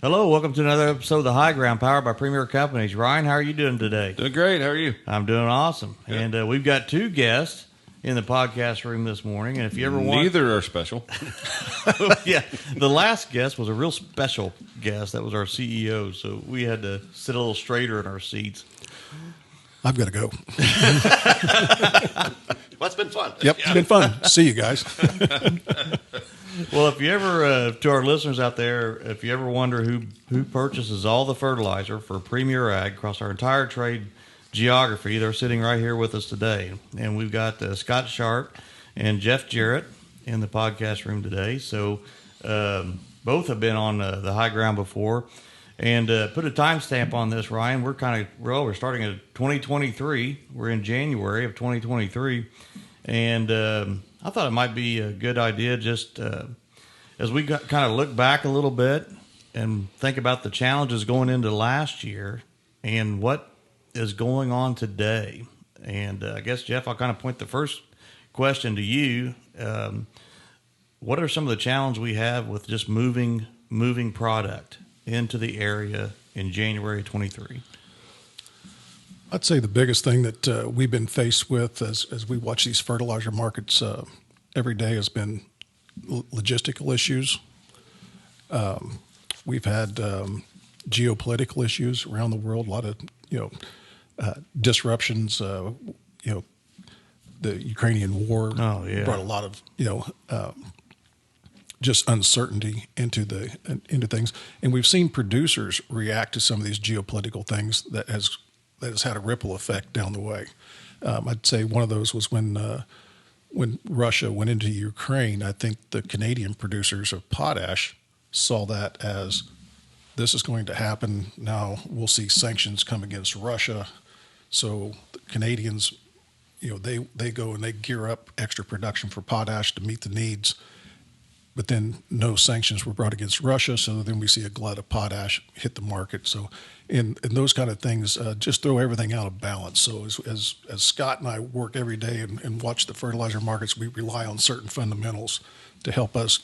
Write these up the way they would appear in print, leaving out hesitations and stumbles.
Hello, welcome to another episode of The High Ground, powered by Premier Companies. Ryan, how are you doing today? Doing great. How are you? I'm doing awesome. Good. And we've got two guests in the podcast room this morning. And if you ever want... Neither are special. Yeah, the last guest was a real special guest. That was our CEO, so we had to sit a little straighter in our seats. I've got to go. Well, it's been fun. Yep, it's been fun. See you guys. Well, if you ever, to our listeners out there, if you ever wonder who purchases all the fertilizer for Premier Ag across our entire trade geography, they're sitting right here with us today. And we've got Scott Sharp and Jeff Jarrett in the podcast room today. So both have been on the high ground before. And put a timestamp on this, Ryan. We're starting at 2023. We're in January of 2023. And I thought it might be a good idea just as we kind of look back a little bit and think about the challenges going into last year and what is going on today. And I guess, Jeff, I'll kind of point the first question to you. What are some of the challenges we have with just moving product into the area in January of 23? I'd say the biggest thing that we've been faced with as we watch these fertilizer markets every day has been logistical issues. We've had geopolitical issues around the world, a lot of disruptions. The Ukrainian war brought a lot of just uncertainty into things, and we've seen producers react to some of these geopolitical things that has had a ripple effect down the way. I'd say one of those was when Russia went into Ukraine. I think the Canadian producers of potash saw that as this is going to happen. Now we'll see sanctions come against Russia. So the Canadians, they go and they gear up extra production for potash to meet the needs. But then no sanctions were brought against Russia, so then we see a glut of potash hit the market. So in those kind of things, just throw everything out of balance. So as Scott and I work every day and watch the fertilizer markets, we rely on certain fundamentals to help us,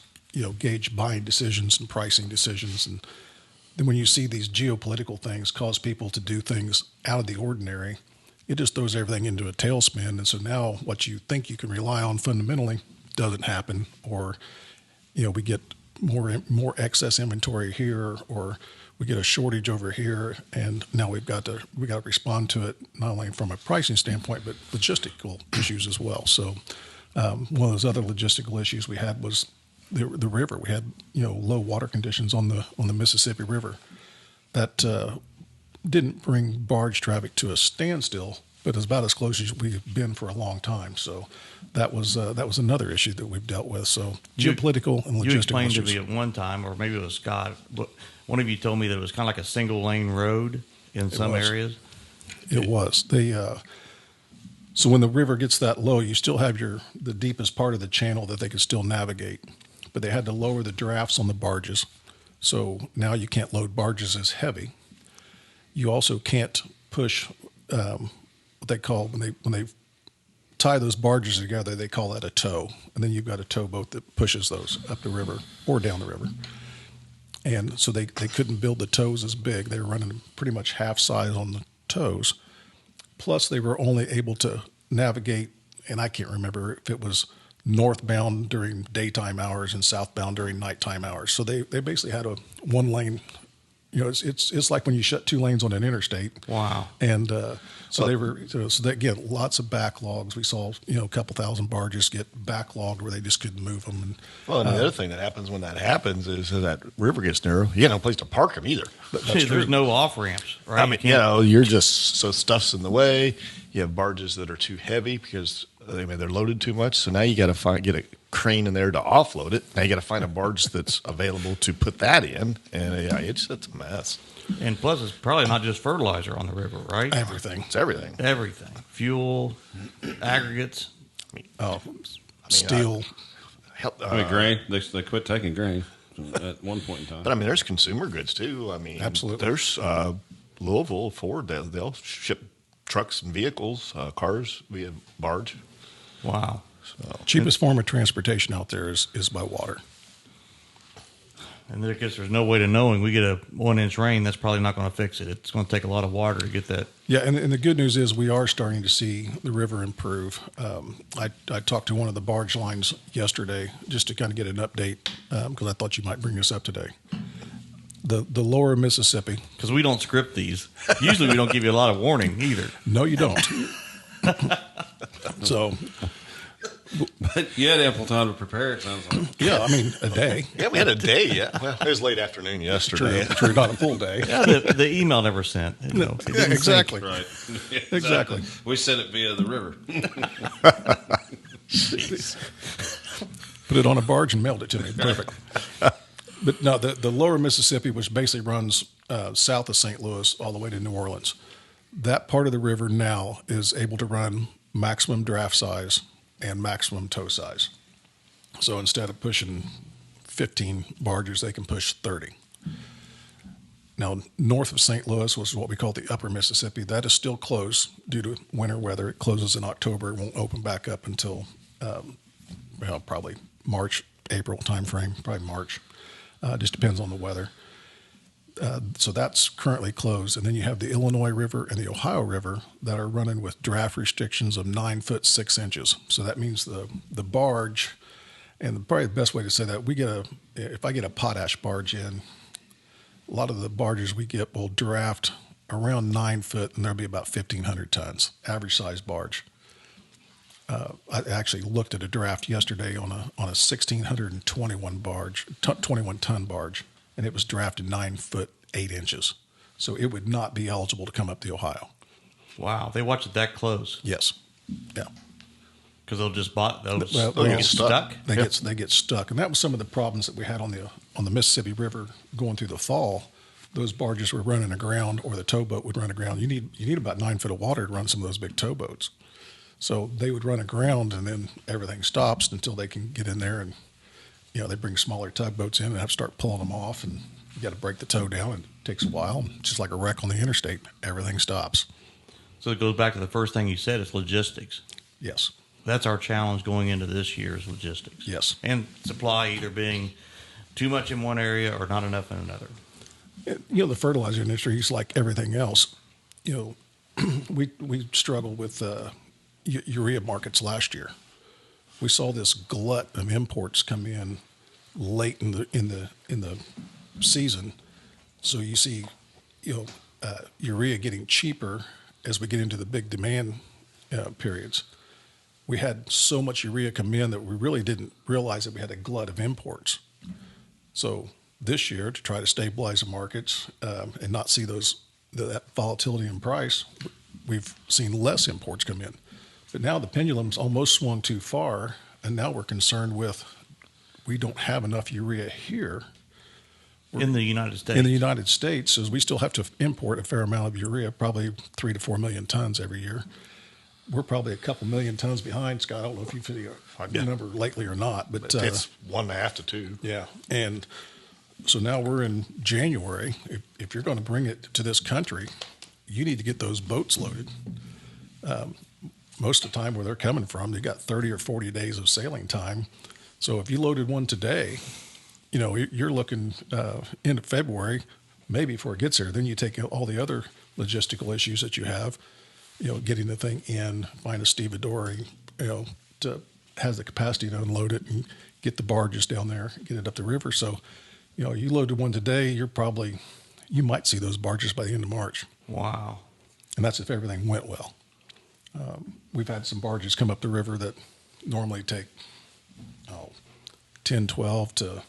gauge buying decisions and pricing decisions. And then when you see these geopolitical things cause people to do things out of the ordinary, it just throws everything into a tailspin. And so now what you think you can rely on fundamentally doesn't happen, or we get more excess inventory here, or we get a shortage over here, and now we got to respond to it not only from a pricing standpoint but logistical issues as well. So one of those other logistical issues we had was the river. We had low water conditions on the Mississippi River that didn't bring barge traffic to a standstill, but it's about as close as we've been for a long time. So that was another issue that we've dealt with. So geopolitical and logistical issues. You explained to me at one time, or maybe it was Scott, one of you told me that it was kind of like a single lane road in some areas. It was. So when the river gets that low, you still have the deepest part of the channel that they could still navigate, but they had to lower the drafts on the barges. So now you can't load barges as heavy. You also can't push what they call when they tie those barges together, they call that a tow. And then you've got a towboat that pushes those up the river or down the river. And so they couldn't build the tows as big. They were running pretty much half size on the tows. Plus they were only able to navigate, and I can't remember if it was northbound during daytime hours and southbound during nighttime hours. So they basically had a one lane. It's like when you shut two lanes on an interstate. Wow. And so again, lots of backlogs. We saw a couple thousand barges get backlogged where they just couldn't move them. And the other thing that happens when that happens is that river gets narrow. You got no place to park them either. There's no off ramps, right? I mean, you're just so stuff's in the way. You have barges that are too heavy because they're loaded too much. So now you got to get a crane in there to offload it. Now you got to find a barge that's available to put that in, and it's a mess. And plus, it's probably not just fertilizer on the river, right? Everything. It's everything. Everything. Fuel, aggregates. Steel. Grain. They quit taking grain at one point in time. But there's consumer goods too. Absolutely. There's Louisville, Ford. They'll ship trucks and vehicles, cars via barge. Wow. So, cheapest form of transportation out there is by water. And I guess there's no way to knowing. We get a 1 inch rain, that's probably not going to fix it. It's going to take a lot of water to get that. Yeah, and the good news is we are starting to see the river improve. I talked to one of the barge lines yesterday just to kind of get an update because I thought you might bring this up today. The lower Mississippi. Because we don't script these. Usually we don't give you a lot of warning either. No, you don't. So... But you had ample time to prepare, it sounds like. Yeah, I mean, a day. Yeah, we had a day. Yeah, well, it was late afternoon yesterday. True, not a full day. Yeah, the email never sent. You know, Yeah, exactly. Right. Yeah, Exactly. We sent it via the river. Put it on a barge and mailed it to me. Perfect. But no, the lower Mississippi, which basically runs south of St. Louis all the way to New Orleans, that part of the river now is able to run maximum draft size and maximum tow size. So instead of pushing 15 barges, they can push 30. Now, north of St. Louis, which is what we call the upper Mississippi, that is still closed due to winter weather. It closes in October. It won't open back up until probably March, April timeframe, probably March. Just depends on the weather. So that's currently closed. And then you have the Illinois River and the Ohio River that are running with draft restrictions of 9 foot 6 inches. So that means the barge, and probably the best way to say that, if I get a potash barge in, a lot of the barges we get will draft around 9 foot, and there'll be about 1,500 tons, average size barge. I actually looked at a draft yesterday on a 1,621 barge, 21 ton barge, and it was drafted 9 foot 8 inches. So it would not be eligible to come up the Ohio. Wow, they watch it that close. Yes. Yeah. Because they'll get stuck. They get stuck, and that was some of the problems that we had on the Mississippi River going through the fall. Those barges were running aground, or the towboat would run aground. You need about 9 foot of water to run some of those big towboats. So they would run aground, and then everything stops until they can get in there, and they bring smaller tugboats in and have to start pulling them off, and you got to break the tow down. And it takes a while, just like a wreck on the interstate. Everything stops. So it goes back to the first thing you said. It's logistics. Yes. That's our challenge going into this year's logistics. Yes. And supply either being too much in one area or not enough in another. The fertilizer industry is like everything else. We struggled with urea markets last year. We saw this glut of imports come in late in the season. So you see, urea getting cheaper as we get into the big demand periods. We had so much urea come in that we really didn't realize that we had a glut of imports. So this year, to try to stabilize the markets and not see that volatility in price, we've seen less imports come in. But now the pendulum's almost swung too far, and now we're concerned with we don't have enough urea here. In the United States. In the United States, as we still have to import a fair amount of urea, probably 3 to 4 million tons every year. We're probably a couple million tons behind, Scott. I don't know if you've seen the number lately or not, but it's 1.5 to 2. Yeah, and so now we're in January. If you're going to bring it to this country, you need to get those boats loaded. Most of the time where they're coming from, they got 30 or 40 days of sailing time. So if you loaded one today, you're looking into February, maybe before it gets there. Then you take all the other logistical issues that you have, getting the thing in, find a stevedore, to has the capacity to unload it and get the barges down there, get it up the river. So, you loaded one today, you might see those barges by the end of March. Wow. And that's if everything went well. We've had some barges come up the river that normally take 10, 12 to,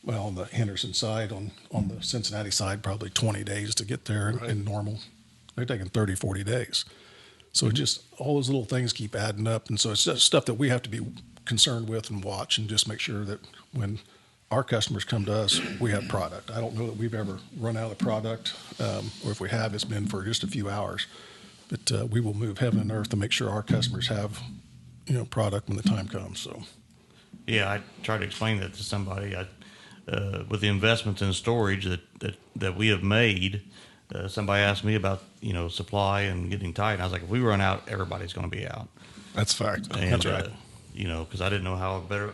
on the Henderson side, on the Cincinnati side, probably 20 days to get there. Right. In normal. They're taking 30, 40 days. So just all those little things keep adding up. And so it's just stuff that we have to be concerned with and watch and just make sure that when our customers come to us, we have product. I don't know that we've ever run out of product, or if we have, it's been for just a few hours. But we will move heaven and earth to make sure our customers have, product when the time comes. So, yeah, I tried to explain that to somebody. With the investments in storage that we have made, somebody asked me about supply and getting tight. And I was like, if we run out, everybody's going to be out. That's fact. And, that's right. Because I didn't know how better.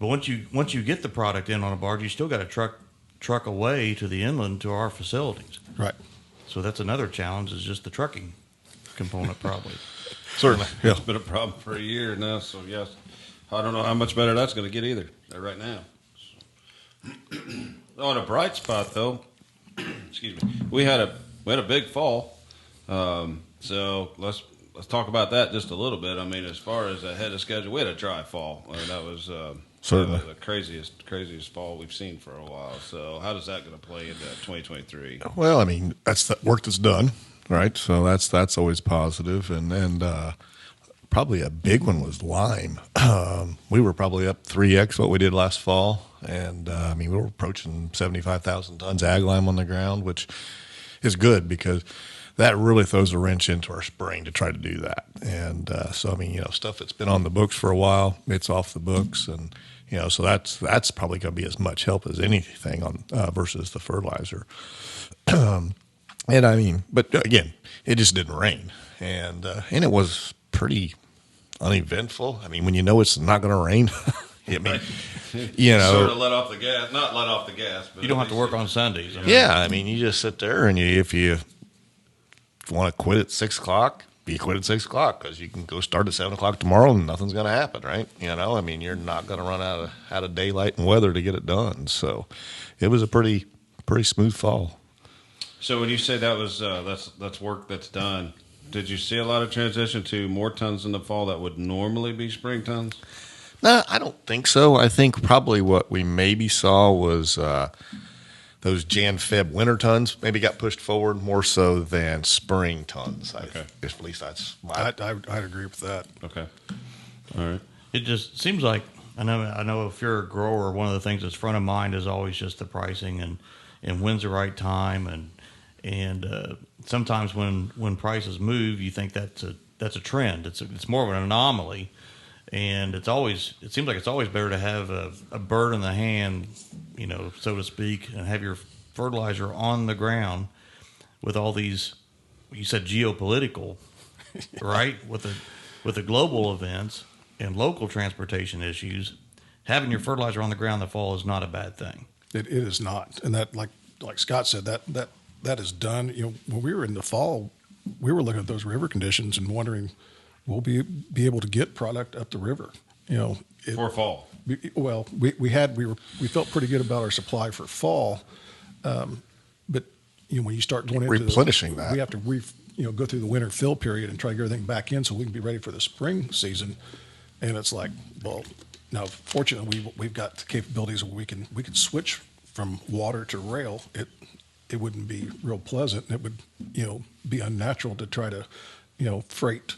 But once you get the product in on a barge, you still got to truck away to the inland to our facilities. Right. So that's another challenge, is just the trucking component, probably. Certainly. Yeah. It's been a problem for a year now, so yes. I don't know how much better that's going to get either right now. On a bright spot, though, excuse me, we had a big fall. So let's talk about that just a little bit. I mean, as far as ahead of schedule, we had a dry fall. I mean, that was Certainly the craziest fall we've seen for a while. So how does that going to play into 2023? Well, I mean, that's the work that's done, right? So that's always positive, and probably a big one was lime. We were probably up 3x what we did last fall, and I mean, we were approaching 75,000 tons ag lime on the ground, which is good because that really throws a wrench into our spring to try to do that. And so, I mean, stuff that's been on the books for a while, it's off the books, and so that's probably going to be as much help as anything on versus the fertilizer. And I mean, but again, it just didn't rain, and it was pretty uneventful. I mean, when it's not going to rain, I mean, sort of let off the gas, not let off the gas, but You don't have to work on Sundays. yeah, I mean, you just sit there, and if you want to quit at 6 o'clock, you quit at 6 o'clock because you can go start at 7 o'clock tomorrow and nothing's going to happen, right? I mean, you're not going to run out of daylight and weather to get it done. So it was a pretty smooth fall. So when you say that was that's work that's done, did you see a lot of transition to more tons in the fall that would normally be spring tons? No, I don't think so. I think probably what we maybe saw was those Jan-Feb winter tons maybe got pushed forward more so than spring tons. Okay. At least that's my... I'd agree with that. Okay. All right. It just seems like, I know if you're a grower, one of the things that's front of mind is always just the pricing and when's the right time, and sometimes when prices move, you think that's a trend. It's more of an anomaly, and it seems like it's always better to have a bird in the hand, so to speak, and have your fertilizer on the ground with all these, you said geopolitical, right? With the global events and local transportation issues, having your fertilizer on the ground in the fall is not a bad thing. It is not, and that like Scott said, that is done. When we were in the fall, we were looking at those river conditions and wondering, will we be able to get product up the river? For fall. Well, we felt pretty good about our supply for fall, but when you start going into replenishing that, we have to go through the winter fill period and try to get everything back in so we can be ready for the spring season. And it's like, well, now fortunately we've got the capabilities where we can switch from water to rail. It wouldn't be real pleasant, and it would be unnatural to try to freight.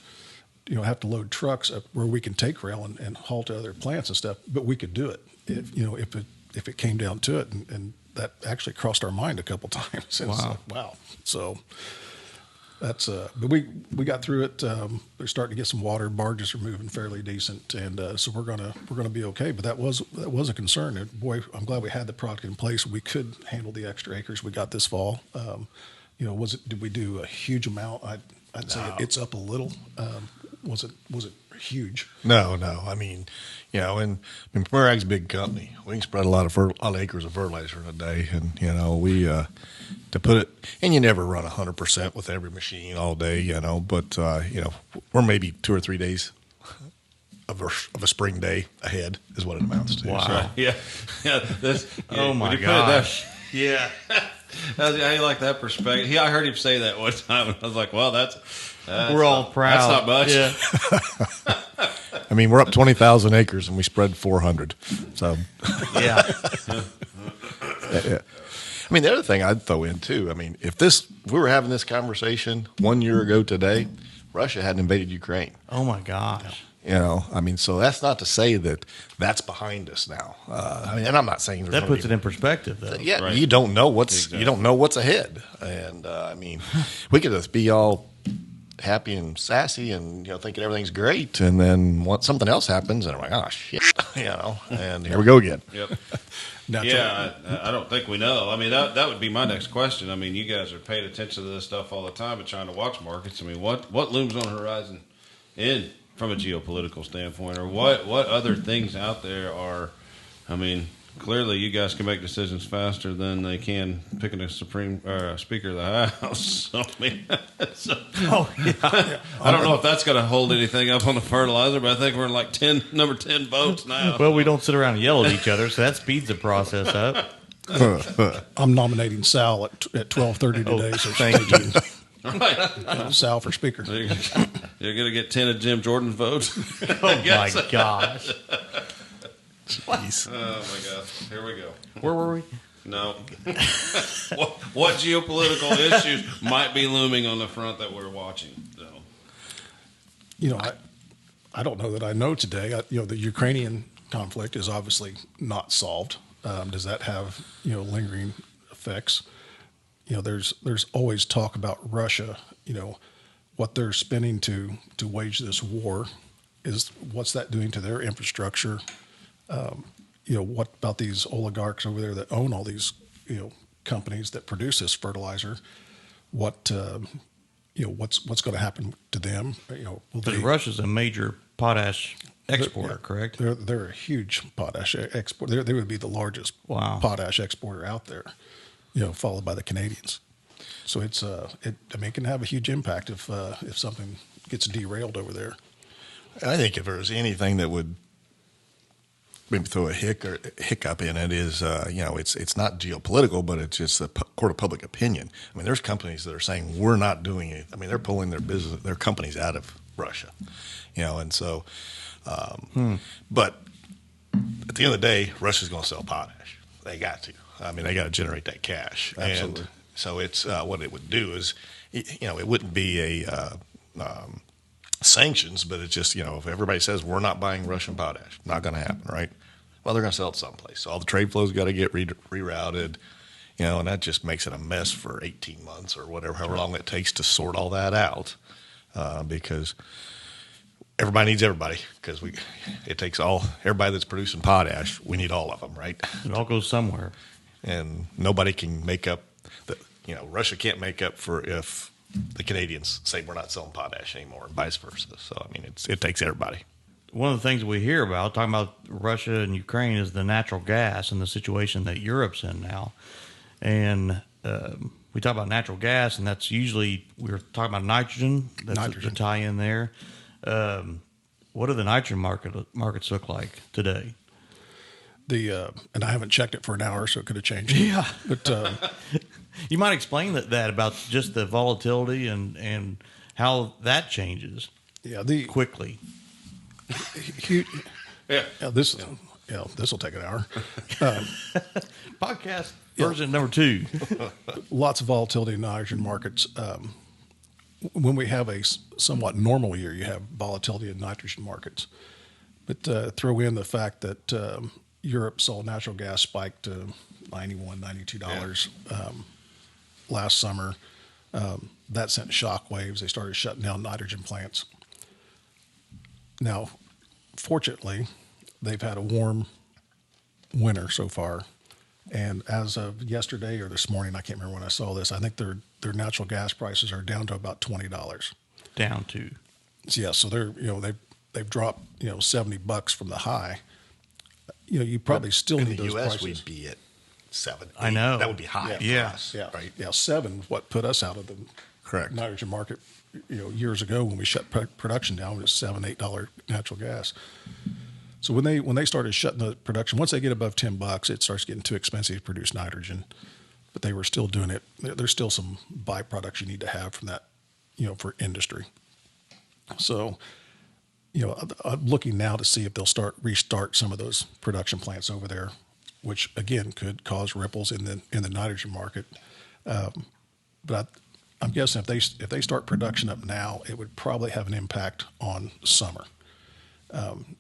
Have to load trucks up where we can take rail and haul to other plants and stuff. But we could do it if it came down to it, and that actually crossed our mind a couple times. And Wow. Wow. So that's but we got through it. We're starting to get some water. Barges are moving fairly decent, and so we're gonna be okay. But that was a concern. And boy, I'm glad we had the product in place. We could handle the extra acres we got this fall. Did we do a huge amount? I'd say it's up a little. Was it huge? No. I mean, Premier Ag's a big company. We can spread a lot of acres of fertilizer in a day, and we to put it. And you never run 100% with every machine all day, But we're maybe 2 or 3 days of a spring day ahead is what it amounts to. Wow. So, Yeah. Oh my when you put it gosh. Yeah. I like that perspective. I heard him say that one time, and I was like, well, that's We're all proud. That's not much. Yeah. I mean, we're up 20,000 acres and we spread 400. So, Yeah. yeah. I mean, the other thing I'd throw in too, I mean, if we were having this conversation 1 year ago today, Russia hadn't invaded Ukraine. Oh my gosh. I mean, so that's not to say that that's behind us now. And I'm not saying That puts it in perspective, though. Yeah, Right. you don't know Exactly. you don't know what's ahead, and I mean, we could just be all happy and sassy and thinking everything's great, and then something else happens, and I'm like, oh shit, and here we go again. Yep. Now, I don't think we know. I mean, that would be my next question. I mean, you guys are paying attention to this stuff all the time and trying to watch markets. I mean, what looms on the horizon from a geopolitical standpoint, or what other things out there are I mean, clearly you guys can make decisions faster than they can picking a Speaker of the House. So, I mean, I don't know if that's going to hold anything up on the fertilizer, but I think we're in like number 10 votes now. Well, we don't sit around and yell at each other, so that speeds the process up. I'm nominating Sal at 12:30 today. So thank you. Right. Sal for Speaker. You're going to get 10 of Jim Jordan's votes. Oh my gosh! Jeez. Oh my God! Here we go. Where were we? No. what geopolitical issues might be looming on the front that we're watching? So. You know, I don't know that I know today. The Ukrainian conflict is obviously not solved. Does that have lingering effects? There's always talk about Russia. What they're spending to wage this war is what's that doing to their infrastructure? What about these oligarchs over there that own all these companies that produce this fertilizer? What's going to happen to them? Because Russia's a major potash exporter, correct? They're a huge potash exporter. They would be the largest potash exporter out there, followed by the Canadians. So it can have a huge impact if something gets derailed over there. I think if there was anything that would maybe throw a hiccup in it is, it's not geopolitical, but it's just the court of public opinion. I mean, there's companies that are saying we're not doing it. I mean, they're pulling their companies out of Russia, and so. But at the end of the day, Russia's going to sell potash. They got to. I mean, they got to generate that cash. Absolutely. And so it's what it would do is, it wouldn't be a sanctions, but it's just if everybody says we're not buying Russian potash, not going to happen, right? Well, they're going to sell it someplace. So all the trade flows got to get rerouted, and that just makes it a mess for 18 months or whatever, however long it takes to sort all that out, because. Everybody needs everybody because it takes everybody that's producing potash. We need all of them, right? It all goes somewhere, and nobody can make up. Russia can't make up for if the Canadians say we're not selling potash anymore, and vice versa. So I mean, it takes everybody. One of the things we hear about talking about Russia and Ukraine is the natural gas and the situation that Europe's in now, and we talk about natural gas, and that's usually we're talking about nitrogen. That's the tie in there. What do the nitrogen markets look like today? And I haven't checked it for an hour, so it could have changed. Yeah, but you might explain that about just the volatility and how that changes. Yeah, quickly. This will take an hour. Podcast version number 2. Lots of volatility in nitrogen markets. When we have a somewhat normal year, you have volatility in nitrogen markets. But throw in the fact that Europe saw natural gas spike to $91, $92 last summer. That sent shock waves. They started shutting down nitrogen plants. Now, fortunately, they've had a warm winter so far. And as of yesterday or this morning, I can't remember when I saw this, I think their natural gas prices are down to about $20. Down to. Yeah, so they've dropped $70 from the high. You probably still need those prices. In the U.S., we'd be at 7. I know that would be high. Yeah, for us, yeah, right. Yeah, 7. What put us out of the correct nitrogen market? Years ago when we shut production down, it was $7-8 natural gas. So when they started shutting the production, once they get above $10, it starts getting too expensive to produce nitrogen. But they were still doing it. There's still some byproducts you need to have from that, for industry. So, I'm looking now to see if they'll restart some of those production plants over there, which again could cause ripples in the nitrogen market. But I'm guessing if they start production up now, it would probably have an impact on summer.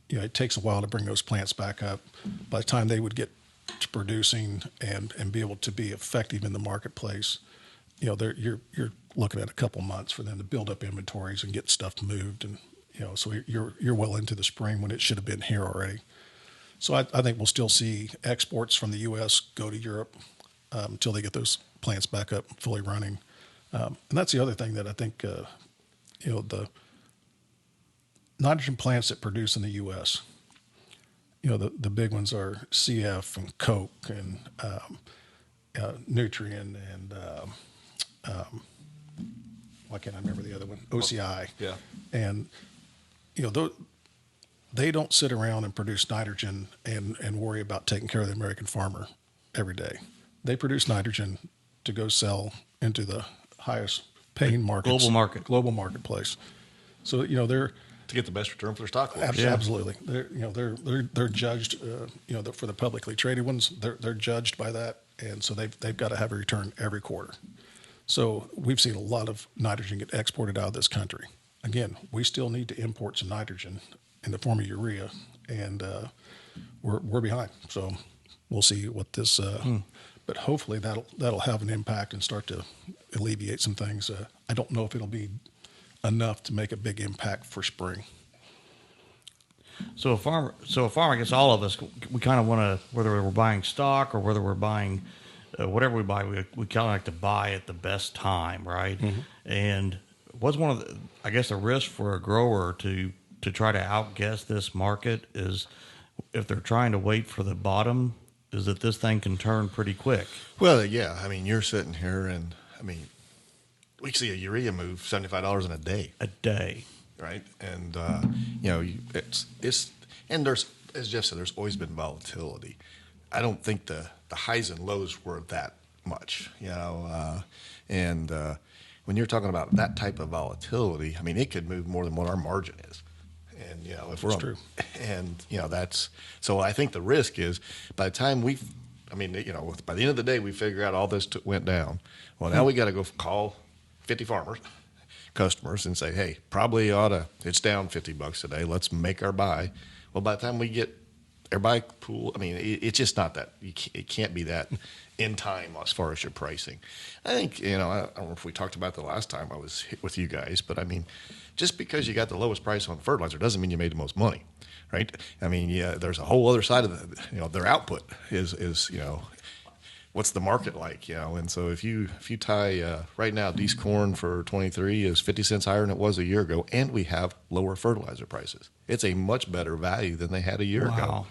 It takes a while to bring those plants back up. By the time they would get to producing and be able to be effective in the marketplace, you're looking at a couple months for them to build up inventories and get stuff moved, and so you're well into the spring when it should have been here already. So I think we'll still see exports from the U.S. go to Europe until they get those plants back up fully running. And that's the other thing that I think the nitrogen plants that produce in the U.S., the big ones are CF and Coke and Nutrien and why can't I remember the other one? OCI. Yeah. And they don't sit around and produce nitrogen and worry about taking care of the American farmer every day. They produce nitrogen to go sell into the highest paying markets, global marketplace. So they're To get the best return for their stockholders. absolutely. They're judged. For the publicly traded ones, they're judged by that, and so they've got to have a return every quarter. So we've seen a lot of nitrogen get exported out of this country. Again, we still need to import some nitrogen in the form of urea, and we're behind. So we'll see what this. But hopefully that'll have an impact and start to alleviate some things. I don't know if it'll be enough to make a big impact for spring. So a farmer, I guess all of us, we kind of want to, whether we're buying stock or whether we're buying whatever we buy, we kind of like to buy at the best time, right? Mm-hmm. And what's one of the, I guess, a risk for a grower to try to outguess this market is if they're trying to wait for the bottom, is that this thing can turn pretty quick. Well, yeah. I mean, you're sitting here, and I mean, we see a urea move $75 in a day. A day, right? And it's and there's, as Jeff said, there's always been volatility. I don't think the highs and lows were that much, and when you're talking about that type of volatility, I mean, it could move more than what our margin is. And if we're true, and that's so. I think the risk is by the time by the end of the day, we figure out all this went down. Well, now we got to go call 50 customers, and say, hey, probably it's down $50 a day. Let's make our buy. Well, by the time we get our buy pool, I mean, it's just not that. It can't be that in time as far as your pricing. I think, I don't know if we talked about the last time I was with you guys, but I mean, just because you got the lowest price on fertilizer doesn't mean you made the most money, right? I mean, there's a whole other side of their output is what's the market like, and so if you tie right now, D's corn for 23 is 50 cents higher than it was a year ago, and we have lower fertilizer prices. It's a much better value than they had a year ago.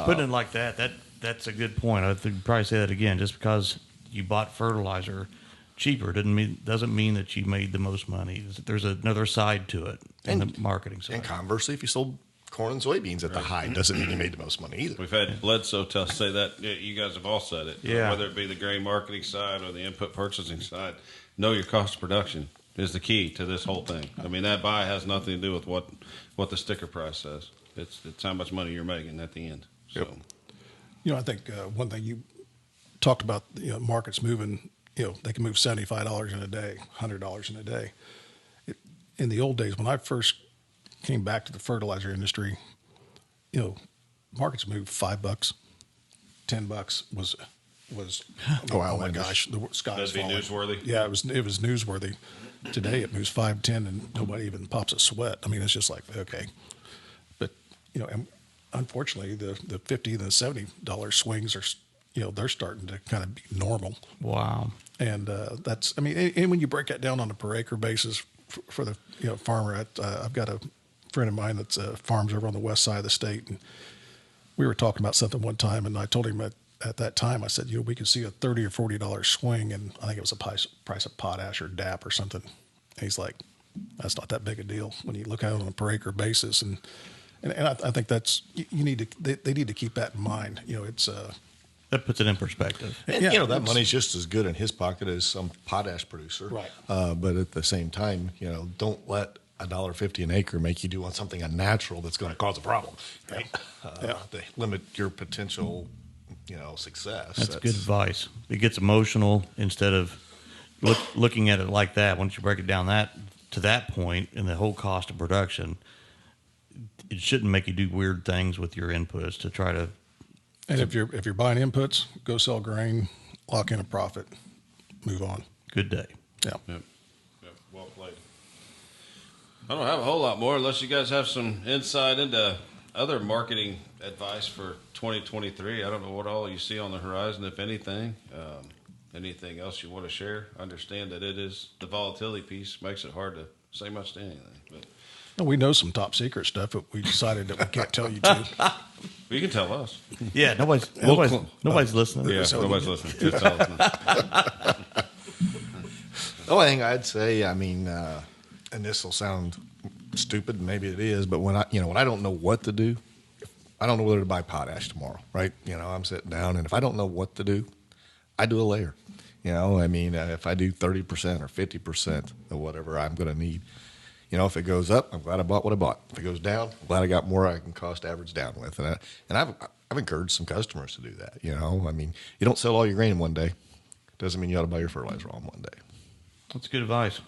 Putting it like that's a good point. I think probably say that again. Just because you bought fertilizer cheaper doesn't mean that you made the most money. There's another side to it in the marketing side. And conversely, if you sold corn and soybeans at the high, doesn't mean you made the most money either. We've had Bledsoe say that. You guys have all said it. Yeah. Whether it be the grain marketing side or the input purchasing side, know your cost of production is the key to this whole thing. I mean, that buy has nothing to do with what the sticker price says. It's how much money you're making at the end. So, yep. I think one thing you talked about, markets moving. They can move $75 in a day, $100 in a day. In the old days, when I first came back to the fertilizer industry, markets moved $5, $10 was oh my gosh, the sky's falling. That'd be newsworthy. Yeah, it was newsworthy. Today it moves 5, 10, and nobody even pops a sweat. I mean, it's just like, okay, but and unfortunately, the $50, the $70 swings are, they're starting to kind of be normal. Wow. And that's, I mean, and when you break that down on a per acre basis for the farmer, I've got a friend of mine that's farms over on the west side of the state, and we were talking about something one time, and I told him at that time, I said, we could see a $30 or $40 swing, and I think it was a price of potash or DAP or something. And he's like, that's not that big a deal when you look at it on a per acre basis, and I think that's they need to keep that in mind. It's that puts it in perspective. And, that money's just as good in his pocket as some potash producer. Right. But at the same time, don't let $1.50 an acre make you do on something unnatural that's going to cause a problem. Right. To limit your potential, success. That's good advice. It gets emotional instead of looking at it like that. Once you break it down to that point in the whole cost of production, it shouldn't make you do weird things with your inputs to try to. And if you're buying inputs, go sell grain, lock in a profit, move on. Good day. Yeah. Yep. Well played. I don't have a whole lot more unless you guys have some insight into other marketing advice for 2023. I don't know what all you see on the horizon, if anything. Anything else you want to share? Understand that it is the volatility piece makes it hard to say much to anything. But We know some top secret stuff, but we decided that we can't tell you to. You can tell us. Yeah, nobody's listening. Yeah, nobody's listening. Just tell us. The only thing I'd say, I mean, and this will sound stupid, maybe it is, but when I don't know what to do, I don't know whether to buy potash tomorrow, right? I'm sitting down, and if I don't know what to do, I do a layer. I mean, if I do 30% or 50% of whatever I'm going to need, if it goes up, I'm glad I bought what I bought. If it goes down, I'm glad I got more I can cost average down with. And I've encouraged some customers to do that. I mean, you don't sell all your grain in one day. Doesn't mean you ought to buy your fertilizer all in one day. That's good advice.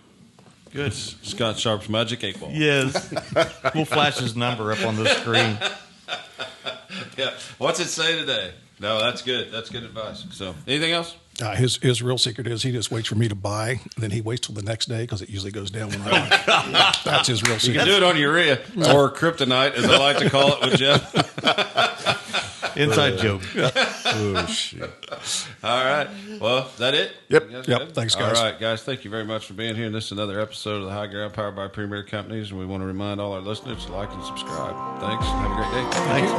Good. Scott Sharp's Magic 8 Ball. Yes. We'll flash his number up on the screen. Yeah. What's it say today? No, that's good. That's good advice. So, anything else? His real secret is he just waits for me to buy, and then he waits till the next day because it usually goes down when I buy. That's his real You secret. can do it on urea or kryptonite, as I like to call it with Jeff. Inside joke. Oh, shit. All right. Well, is that it? Yep. You guys Yep. good? Thanks, guys. All right, guys. Thank you very much for being here. This is another episode of the High Ground powered by Premier Companies, and we want to remind all our listeners to like and subscribe. Thanks. Have a great day. Thanks.